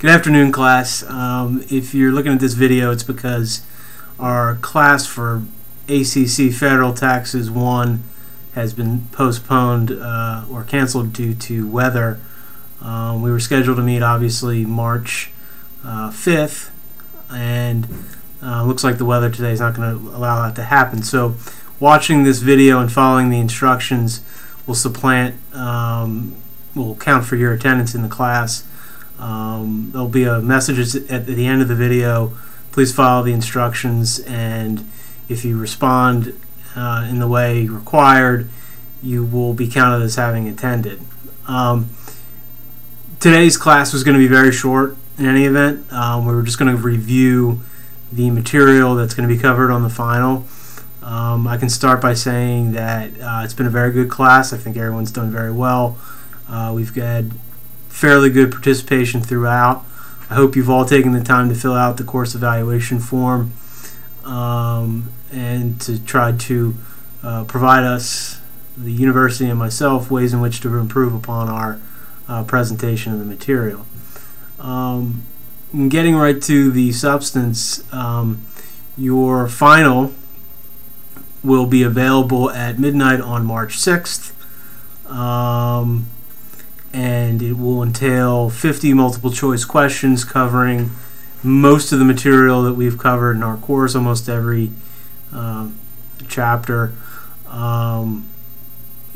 Good afternoon, class. If you're looking at this video, it's because our class for ACC Federal Taxes 1 has been postponed or canceled due to weather. We were scheduled to meet, obviously, March 5th, and looks like the weather today is not going to allow that to happen. So watching this video and following the instructions will will count for your attendance in the class. There'll be a message at the end of the video. Please follow the instructions, and if you respond in the way required, you will be counted as having attended. Today's class was going to be very short in any event. We were just going to review the material that's going to be covered on the final. I can start by saying that it's been a very good class. I think everyone's done very well. We've had fairly good participation throughout. I hope you've all taken the time to fill out the course evaluation form and to try to provide us, the university and myself, ways in which to improve upon our presentation of the material. Getting right to the substance, your final will be available at midnight on March 6th. And it will entail 50 multiple choice questions covering most of the material that we've covered in our course, almost every chapter.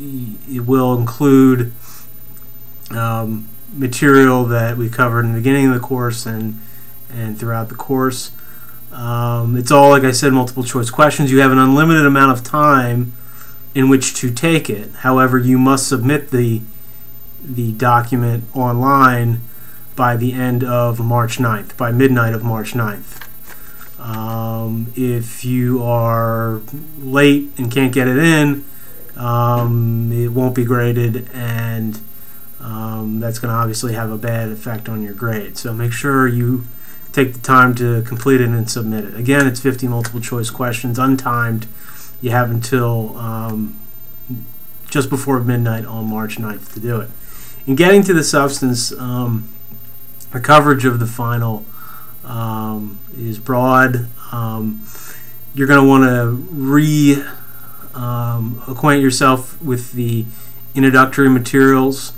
It will include material that we covered in the beginning of the course and throughout the course. It's all, like I said, multiple choice questions. You have an unlimited amount of time in which to take it. However, you must submit the document online by the end of March 9th, by midnight of March 9th. If you are late and can't get it in, it won't be graded, and that's going to obviously have a bad effect on your grade. So make sure you take the time to complete it and submit it. Again, it's 50 multiple choice questions, untimed. You have until just before midnight on March 9th to do it. In getting to the substance, the coverage of the final is broad. You're going to want to acquaint yourself with the introductory materials,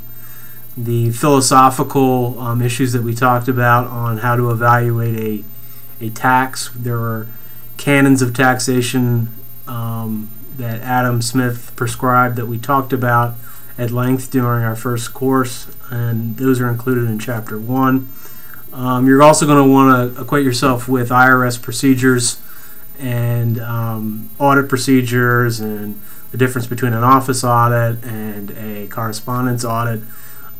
the philosophical issues that we talked about on how to evaluate a tax. There are canons of taxation that Adam Smith prescribed that we talked about at length during our first course, and those are included in Chapter 1. You're also going to want to acquaint yourself with IRS procedures and audit procedures and the difference between an office audit and a correspondence audit.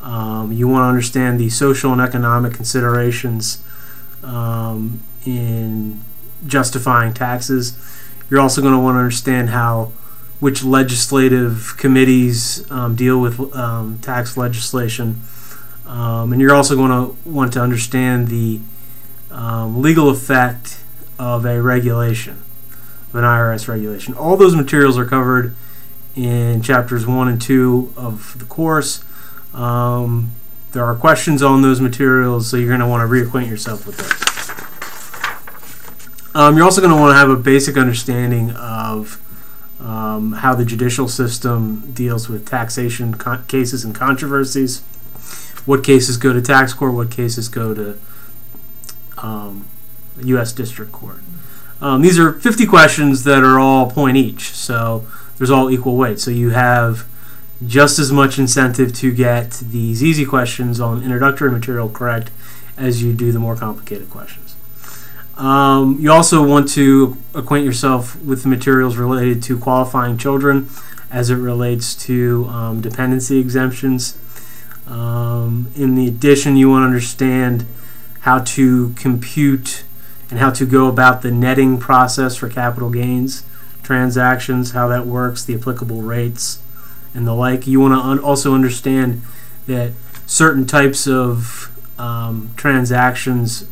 You want to understand the social and economic considerations in justifying taxes. You're also going to want to understand which legislative committees deal with tax legislation. And you're also going to want to understand the legal effect of a regulation, of an IRS regulation. All those materials are covered in Chapters 1 and 2 of the course. There are questions on those materials, so you're going to want to reacquaint yourself with those. You're also going to want to have a basic understanding of how the judicial system deals with taxation cases and controversies. What cases go to tax court, what cases go to U.S. District Court. These are 50 questions that are all point each, so there's all equal weight. So you have just as much incentive to get these easy questions on introductory material correct as you do the more complicated questions. You also want to acquaint yourself with the materials related to qualifying children as it relates to dependency exemptions. In addition, you want to understand how to compute and how to go about the netting process for capital gains transactions, how that works, the applicable rates, and the like. You want to also understand that certain types of transactions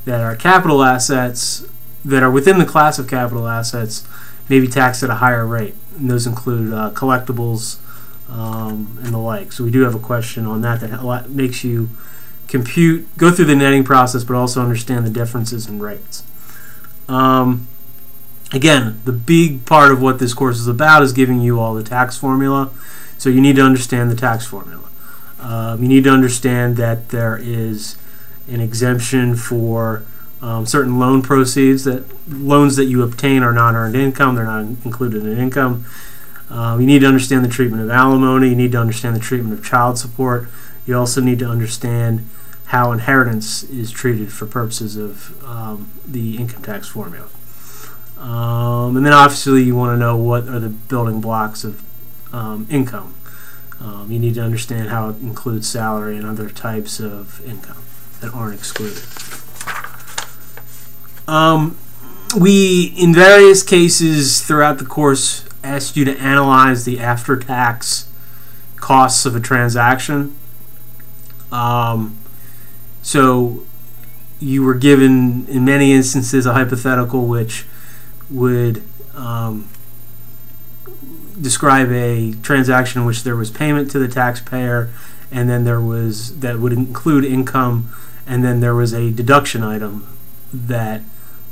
that are capital assets, that are within the class of capital assets, may be taxed at a higher rate. And those include collectibles and the like. So we do have a question on that that makes you go through the netting process, but also understand the differences in rates. Again, the big part of what this course is about is giving you all the tax formula, so you need to understand the tax formula. You need to understand that there is an exemption for certain loan proceeds, that loans that you obtain are not earned income, they're not included in income. You need to understand the treatment of alimony, you need to understand the treatment of child support. You also need to understand how inheritance is treated for purposes of the income tax formula. And then obviously you want to know what are the building blocks of income. You need to understand how it includes salary and other types of income that aren't excluded. We, in various cases throughout the course, asked you to analyze the after-tax costs of a transaction. So you were given, in many instances, a hypothetical which would describe a transaction in which there was payment to the taxpayer, and then that would include income, and then there was a deduction item that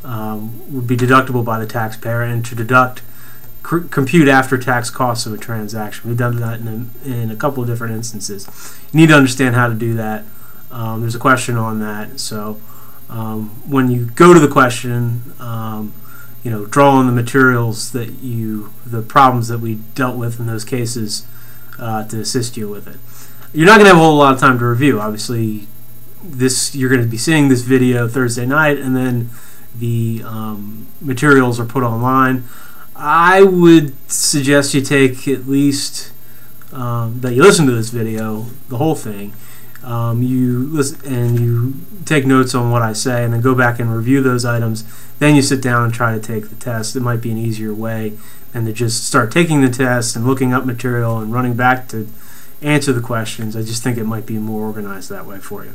would be deductible by the taxpayer, and to compute after-tax costs of a transaction. We've done that in a couple of different instances. You need to understand how to do that. There's a question on that, so when you go to the question, draw on the materials the problems that we dealt with in those cases to assist you with it. You're not going to have a whole lot of time to review. Obviously, you're going to be seeing this video Thursday night, and then the materials are put online. I would suggest you take at least that you listen to this video, the whole thing. You listen and you take notes on what I say, and then go back and review those items. Then you sit down and try to take the test. It might be an easier way than to just start taking the test and looking up material and running back to answer the questions. I just think it might be more organized that way for you.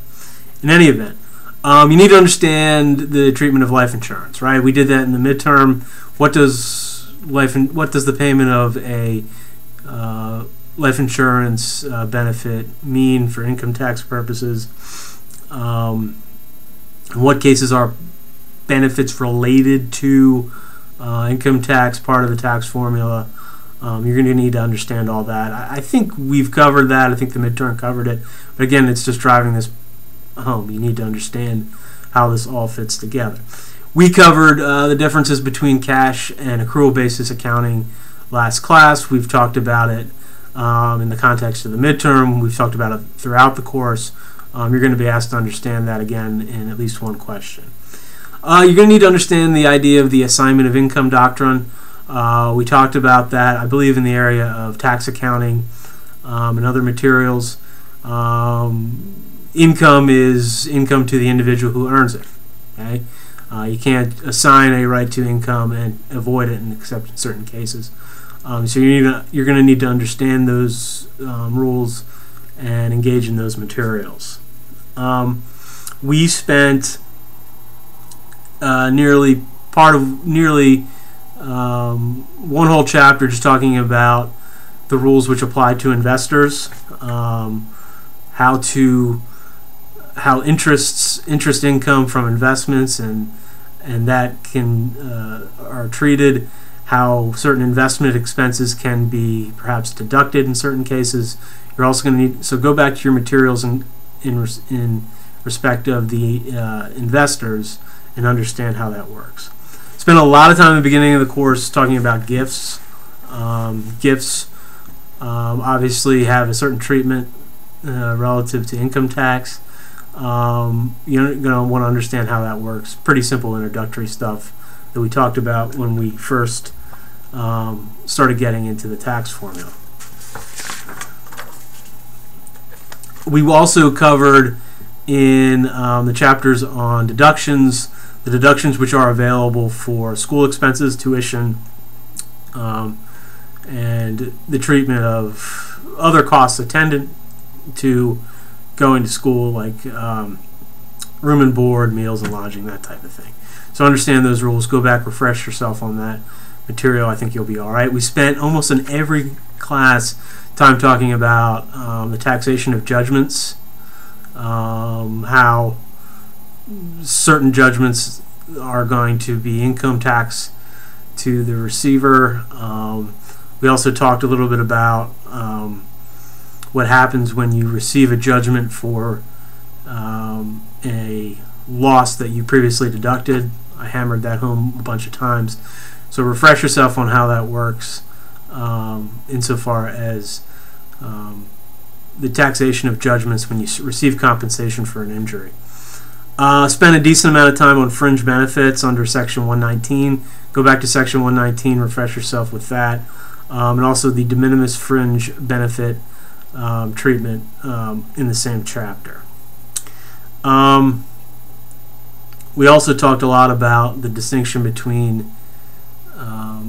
In any event, you need to understand the treatment of life insurance, right? We did that in the midterm. What does the payment of a life insurance benefit mean for income tax purposes? In what cases are benefits related to income tax part of the tax formula? You're going to need to understand all that. I think we've covered that. I think the midterm covered it. But again, it's just driving this home. You need to understand how this all fits together. We covered the differences between cash and accrual basis accounting last class. We've talked about it in the context of the midterm. We've talked about it throughout the course. You're going to be asked to understand that again in at least one question. You're going to need to understand the idea of the assignment of income doctrine. We talked about that, I believe, in the area of tax accounting and other materials. Income is income to the individual who earns it. Okay? You can't assign a right to income and avoid it except in certain cases. So you're going to need to understand those rules and engage in those materials. We spent nearly one whole chapter just talking about the rules which apply to investors, how interest income from investments and that are treated, how certain investment expenses can be perhaps deducted in certain cases. You're also going to need, so go back to your materials in respect of the investors and understand how that works. Spent a lot of time at the beginning of the course talking about gifts. Gifts obviously have a certain treatment relative to income tax. You're going to want to understand how that works. Pretty simple introductory stuff that we talked about when we first started getting into the tax formula. We also covered in the chapters on deductions, the deductions which are available for school expenses, tuition, and the treatment of other costs attendant to going to school, like room and board, meals and lodging, that type of thing. So understand those rules. Go back, refresh yourself on that material. I think you'll be all right. We spent almost in every class time talking about the taxation of judgments. how certain judgments are going to be income tax to the receiver. We also talked a little bit about what happens when you receive a judgment for a loss that you previously deducted. I hammered that home a bunch of times. So refresh yourself on how that works insofar as the taxation of judgments when you receive compensation for an injury. Spend a decent amount of time on fringe benefits under Section 119. Go back to Section 119, refresh yourself with that. And also the de minimis fringe benefit treatment in the same chapter. We also talked a lot about the distinction between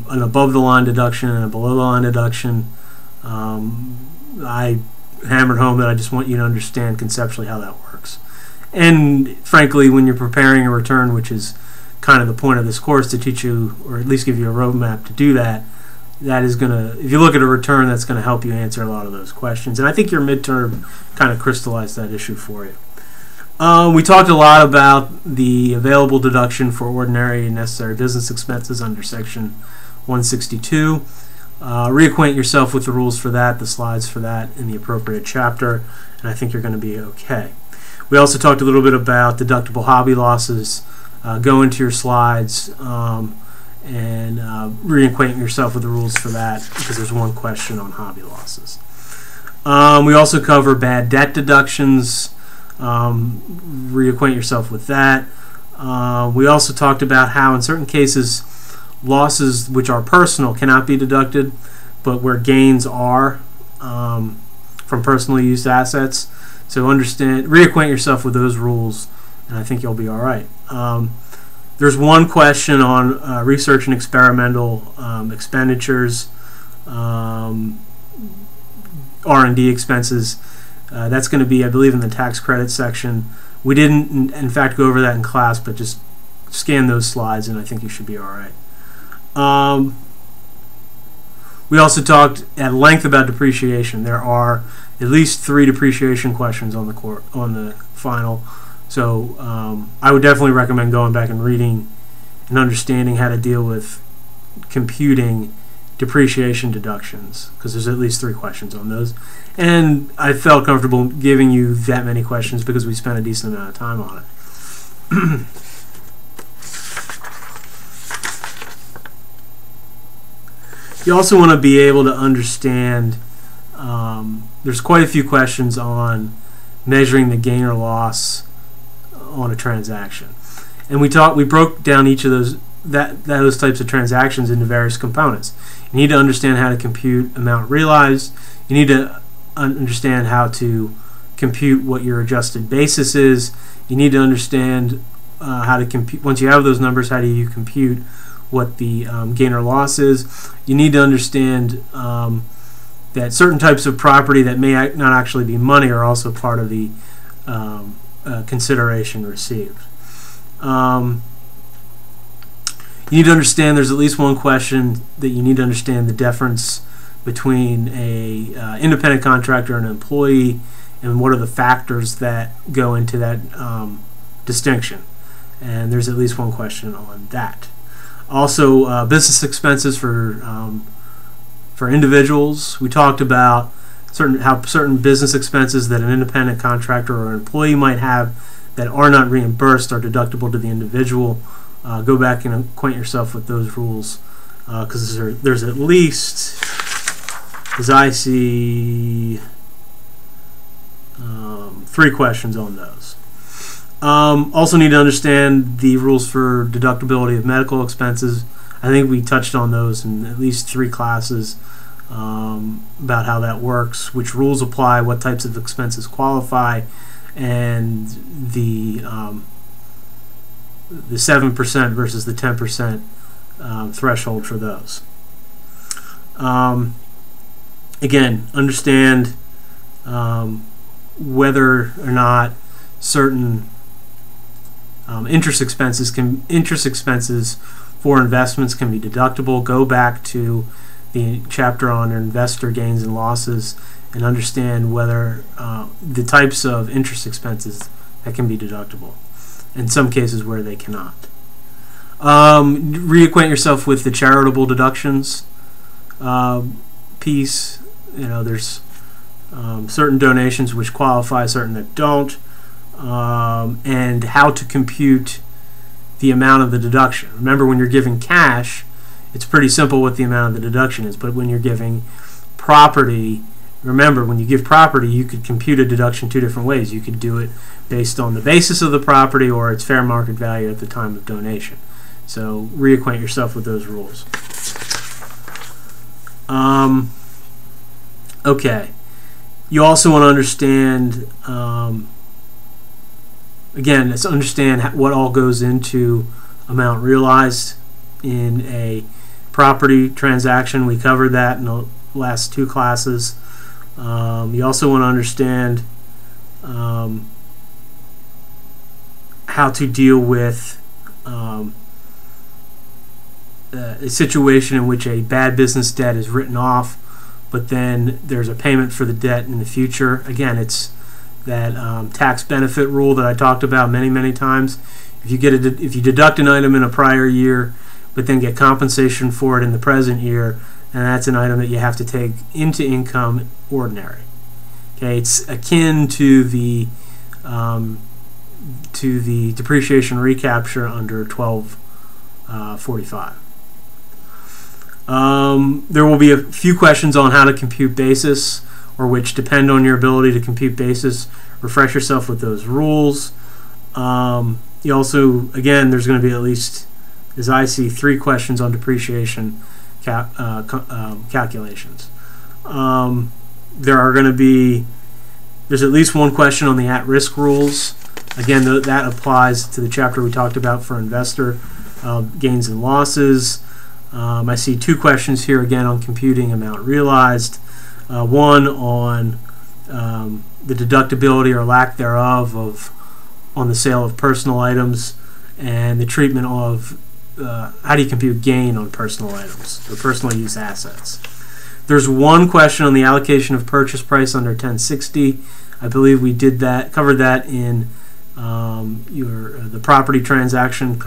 an above-the-line deduction and a below-the-line deduction. I hammered home that I just want you to understand conceptually how that works. And frankly, when you're preparing a return, which is kind of the point of this course, to teach you, or at least give you a roadmap to do that, that is going to, if you look at a return, that's going to help you answer a lot of those questions. And I think your midterm kind of crystallized that issue for you. We talked a lot about the available deduction for ordinary and necessary business expenses under Section 162. Reacquaint yourself with the rules for that, the slides for that in the appropriate chapter, and I think you're going to be okay. We also talked a little bit about deductible hobby losses. Go into your slides and reacquaint yourself with the rules for that, because there's one question on hobby losses. We also cover bad debt deductions. Reacquaint yourself with that. We also talked about how in certain cases losses which are personal cannot be deducted, but where gains are from personally used assets. So reacquaint yourself with those rules, and I think you'll be all right. There's one question on research and experimental expenditures, R&D expenses. That's going to be, I believe, in the tax credit section. We didn't, in fact, go over that in class, but just scan those slides, and I think you should be all right. We also talked at length about depreciation. There are at least 3 depreciation questions on the final. So I would definitely recommend going back and reading and understanding how to deal with computing depreciation deductions, because there's at least 3 questions on those. And I felt comfortable giving you that many questions because we spent a decent amount of time on it. You also want to be able to understand, there's quite a few questions on measuring the gain or loss on a transaction. And we broke down each of those types of transactions into various components. You need to understand how to compute amount realized. You need to understand how to compute what your adjusted basis is. You need to understand how to compute, once you have those numbers, how do you compute what the gain or loss is. You need to understand that certain types of property that may not actually be money are also part of the consideration received. You need to understand there's at least one question that you need to understand the difference between a independent contractor and an employee, and what are the factors that go into that distinction. And there's at least one question on that. Also, business expenses for individuals. We talked about how certain business expenses that an independent contractor or an employee might have that are not reimbursed are deductible to the individual. Go back and acquaint yourself with those rules, because there's at least, as I see, 3 questions on those. Also need to understand the rules for deductibility of medical expenses. I think we touched on those in at least 3 classes about how that works, which rules apply, what types of expenses qualify, and the 7% versus the 10% threshold for those. Again, understand whether or not certain interest expenses for investments can be deductible. Go back to the chapter on investor gains and losses and understand whether the types of interest expenses that can be deductible, in some cases where they cannot. Reacquaint yourself with the charitable deductions piece. There's certain donations which qualify, certain that don't, and how to compute the amount of the deduction. Remember, when you're giving cash, it's pretty simple what the amount of the deduction is, but when you're giving property, remember, when you give property, you could compute a deduction two different ways. You could do it based on the basis of the property or its fair market value at the time of donation. So reacquaint yourself with those rules. Okay. You also want to understand, again, let's understand what all goes into amount realized in a property transaction. We covered that in the last two classes. You also want to understand how to deal with a situation in which a bad business debt is written off, but then there's a payment for the debt in the future. Again, it's that tax benefit rule that I talked about many times. If you deduct an item in a prior year, but then get compensation for it in the present year, and that's an item that you have to take into income ordinary. Okay, it's akin to the depreciation recapture under 1245. There will be a few questions on how to compute basis, or which depend on your ability to compute basis. Refresh yourself with those rules. You also, again, there's going to be at least, as I see, 3 questions on depreciation calculations. There's at least 1 question on the at-risk rules. Again, that applies to the chapter we talked about for investor gains and losses. I see 2 questions here again on computing amount realized. One on the deductibility or lack thereof on the sale of personal items, and the treatment of how do you compute gain on personal items or personal use assets. There's 1 question on the allocation of purchase price under 1060. I believe we covered that in the property transaction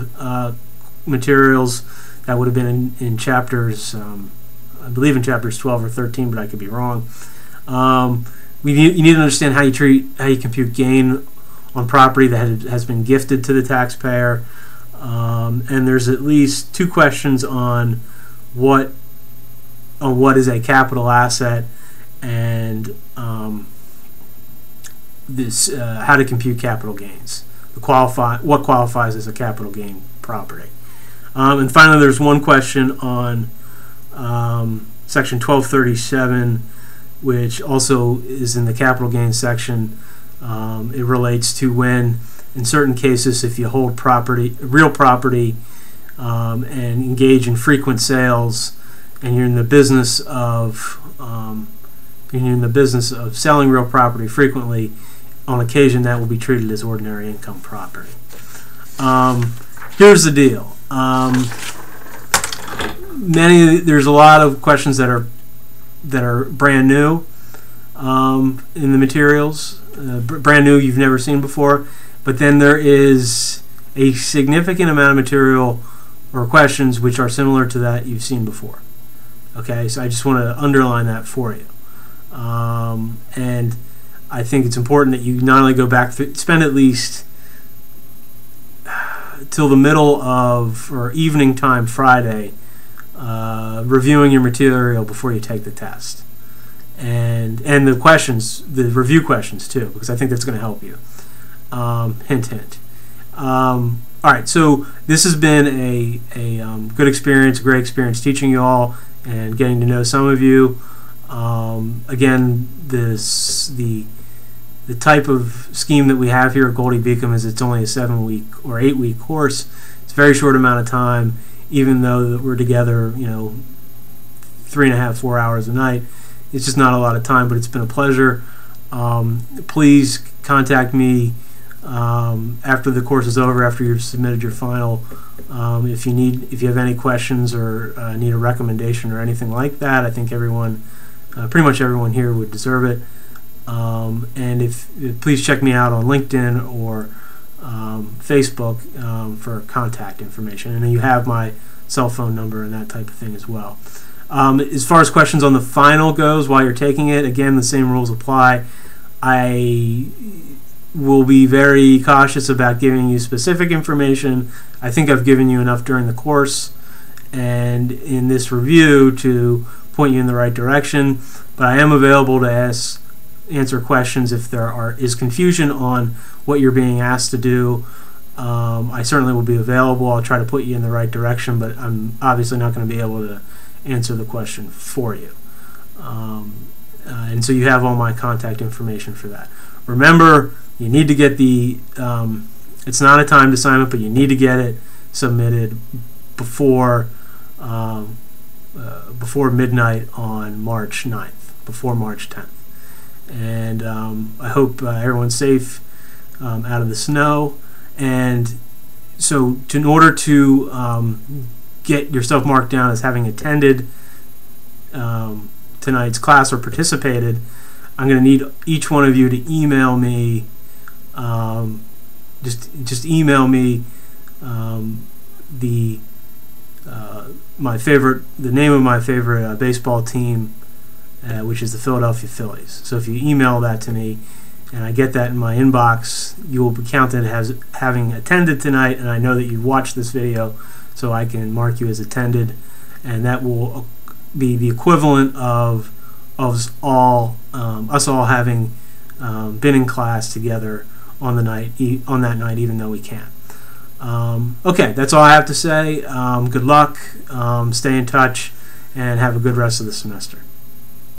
materials. That would have been in chapters, I believe in chapters 12 or 13, but I could be wrong. You need to understand how you compute gain on property that has been gifted to the taxpayer, and there's at least 2 questions on what is a capital asset and how to compute capital gains. What qualifies as a capital gain property. And finally, there's 1 question on section 1237, which also is in the capital gains section. It relates to when, in certain cases, if you hold real property, and engage in frequent sales, and you're in the business of selling real property frequently, on occasion that will be treated as ordinary income property. Here's the deal. There's a lot of questions that are brand new in the materials, brand new, you've never seen before. But then there is a significant amount of material or questions which are similar to that you've seen before. Okay, so I just want to underline that for you. And I think it's important that you not only go back, spend at least till the middle of or evening time Friday reviewing your material before you take the test, and the questions, the review questions too, because I think that's going to help you. Hint, hint. All right, so this has been a good experience, a great experience teaching you all and getting to know some of you. Again, the type of scheme that we have here at Goldey-Beacom is it's only a 7-week or 8-week course. It's a very short amount of time, even though that we're together, 3.5, 4 hours a night. It's just not a lot of time, but it's been a pleasure. Please contact me after the course is over, after you've submitted your final If you have any questions or need a recommendation or anything like that, I think pretty much everyone here would deserve it. And please check me out on LinkedIn or Facebook for contact information, and then you have my cell phone number and that type of thing as well. As far as questions on the final goes, while you're taking it, again, the same rules apply. I will be very cautious about giving you specific information. I think I've given you enough during the course and in this review to point you in the right direction, but I am available to answer questions if there is confusion on what you're being asked to do. I certainly will be available. I'll try to put you in the right direction, but I'm obviously not going to be able to answer the question for you. And so you have all my contact information for that. Remember, you need to get it's not a timed assignment, but you need to get it submitted before midnight on March 9th, before March 10th. And I hope everyone's safe out of the snow. And so in order to get yourself marked down as having attended tonight's class or participated, I'm going to need each one of you to email me, just email me the name of my favorite baseball team, which is the Philadelphia Phillies. So if you email that to me and I get that in my inbox, you will be counted as having attended tonight, and I know that you watched this video, so I can mark you as attended, and that will be the equivalent of us all having been in class together on that night, even though we can't. Okay, that's all I have to say. Good luck, stay in touch, and have a good rest of the semester.